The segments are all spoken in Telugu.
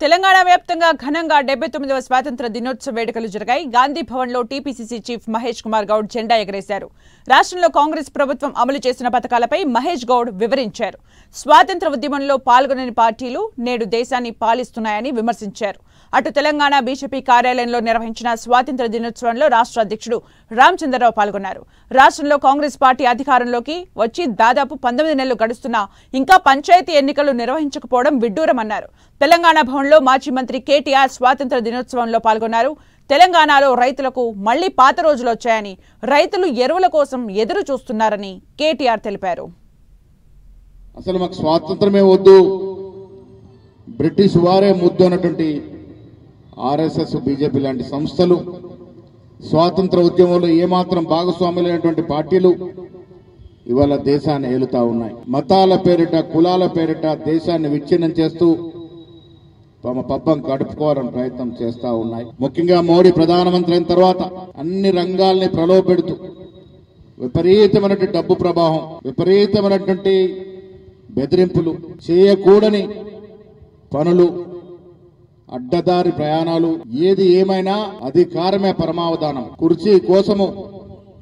తెలంగాణ వ్యాప్తంగా ఘనంగా 79వ స్వాతంత్ర దినోత్సవ వేడుకలు జరిగాయి. గాంధీ భవన్లో టీపీసీసీ చీఫ్ మహేష్ కుమార్ గౌడ్ జెండా ఎగరేశారు. రాష్ట్రంలో కాంగ్రెస్ ప్రభుత్వం అమలు చేసిన పథకాలపై మహేష్ గౌడ్ వివరించారు. స్వాతంత్ర ఉద్యమంలో పాల్గొనని పార్టీలు నేడు దేశాన్ని పాలిస్తున్నాయని విమర్శించారు. అటు తెలంగాణ బీజేపీ కార్యాలయంలో నిర్వహించిన స్వాతంత్ర దినోత్సవంలో రాష్ట్ర అధ్యక్షుడు రామచంద్రరావు పాల్గొన్నారు. రాష్ట్రంలో కాంగ్రెస్ పార్టీ అధికారంలోకి వచ్చి దాదాపు 19 నెలలు గడుస్తున్నా ఇంకా పంచాయతీ ఎన్నికలు నిర్వహించకపోవడం విడ్డూరమన్నారు. తెలంగాణ భవన్లో మాజీ మంత్రి కేటీఆర్ స్వాతంత్ర దినోత్సవంలో పాల్గొన్నారు. తెలంగాణలో రైతులకు మళ్లీ పాత రోజులు వచ్చాయని, రైతులు ఎరువుల కోసం ఎదురు చూస్తున్నారని కేటీఆర్ తెలిపారు. అసలు మాకు స్వాతంత్రమే వద్దు, బ్రిటిష్ వారే ముద్దు అన్నటువంటి ఆర్ఎస్ఎస్ బీజేపీ లాంటి సంస్థలు, స్వాతంత్ర ఉద్యమంలో ఏమాత్రం భాగస్వాములైనటువంటి పార్టీలు ఇవాళ దేశాన్ని ఏలుతా ఉన్నాయి. మతాల పేరిట, కులాల పేరిట దేశాన్ని విచ్ఛిన్నం చేస్తూ తమ పబ్బం గడుపుకోవాలని ప్రయత్నం చేస్తా ఉన్నాయి. ముఖ్యంగా మోడీ ప్రధానమంత్రి అయిన తర్వాత అన్ని రంగాల్ని ప్రలోభపెడుతూ విపరీతమైనటువంటి డబ్బు ప్రవాహం, విపరీతమైనటువంటి బెదిరింపులు, చేయకూడని పనులు, అడ్డదారి ప్రయాణాలు, ఏది ఏమైనా అధికారమే పరమావధానం. కుర్చీ కోసము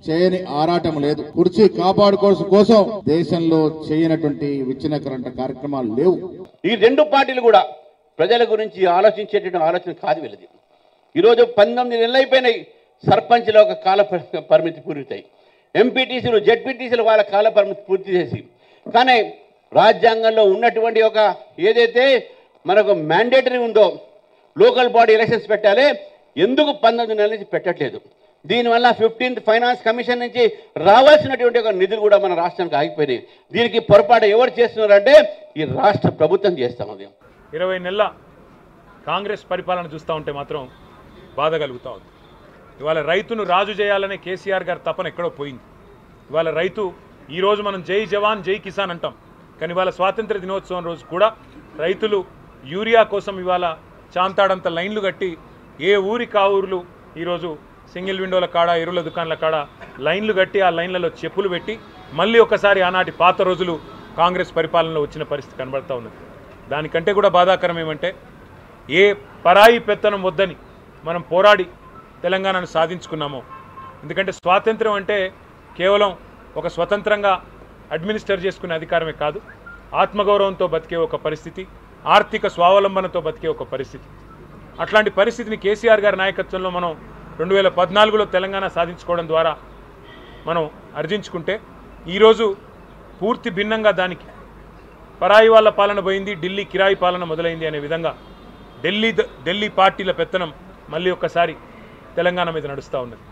చేయని ఆరాటం లేదు. కుర్చీ కాపాడుకోవడం కోసం దేశంలో చేయనటువంటి విచ్ఛిన్నకరంట కార్యక్రమాలు లేవు. ఈ రెండు పార్టీలు కూడా ప్రజల గురించి ఆలోచించేటువంటి ఆలోచన కాదు వీళ్ళది. ఈరోజు 19 నెలలు అయిపోయినాయి. సర్పంచ్లో ఒక కాల పరిమితి పూర్తయి, ఎంపీటీసీలు జెడ్పీటీసీలు వాళ్ళ కాల పరిమితి పూర్తి చేసి, కానీ రాజ్యాంగంలో ఉన్నటువంటి ఒక ఏదైతే మనకు మ్యాండేటరీ ఉందో లోకల్ బాడీ ఎలక్షన్స్ పెట్టాలి, ఎందుకు 19 నెలల నుంచి పెట్టట్లేదు? దీనివల్ల 15th ఫైనాన్స్ కమిషన్ నుంచి రావాల్సినటువంటి ఒక నిధులు కూడా మన రాష్ట్రానికి ఆగిపోయినాయి. దీనికి పొరపాటు ఎవరు చేస్తున్నారంటే ఈ రాష్ట్ర ప్రభుత్వం చేస్తా ఉంది. 20 నెలల కాంగ్రెస్ పరిపాలన చూస్తూ ఉంటే మాత్రం బాధ కలుగుతూ ఉంది. ఇవాళ రైతును రాజు చేయాలనే కేసీఆర్ గారి తపన ఎక్కడో పోయింది. ఇవాళ రైతు ఈరోజు మనం జై జవాన్ జై కిసాన్ అంటాం, కానీ ఇవాళ స్వాతంత్ర దినోత్సవం రోజు కూడా రైతులు యూరియా కోసం ఇవాళ చాంతాడంత లైన్లు కట్టి, ఏ ఊరికి ఆ ఊర్లు ఈరోజు సింగిల్ విండోల కాడ, ఎరువుల దుకాణాల కాడ లైన్లు కట్టి ఆ లైన్లలో చెప్పులు పెట్టి మళ్ళీ ఒకసారి ఆనాటి పాత రోజులు కాంగ్రెస్ పరిపాలనలో వచ్చిన పరిస్థితి కనబడతా ఉన్నది. దానికంటే కూడా బాధాకరం ఏమంటే, ఏ పరాయి పెత్తనం వద్దని మనం పోరాడి తెలంగాణను సాధించుకున్నామో. ఎందుకంటే స్వాతంత్రం అంటే కేవలం ఒక స్వతంత్రంగా అడ్మినిస్టర్ చేసుకునే అధికారమే కాదు, ఆత్మగౌరవంతో బతికే ఒక పరిస్థితి, ఆర్థిక స్వావలంబనతో బతికే ఒక పరిస్థితి. అట్లాంటి పరిస్థితిని కేసీఆర్ గారి నాయకత్వంలో మనం 2014లో తెలంగాణ సాధించుకోవడం ద్వారా మనం ఆర్జించుకుంటే, ఈరోజు పూర్తి భిన్నంగా దానికి పరాయి వాళ్ళ పాలన పోయింది, ఢిల్లీ కిరాయి పాలన మొదలైంది అనే విధంగా ఢిల్లీ పార్టీల పెత్తనం మళ్ళీ ఒక్కసారి తెలంగాణ మీద నడుస్తూ ఉన్నది.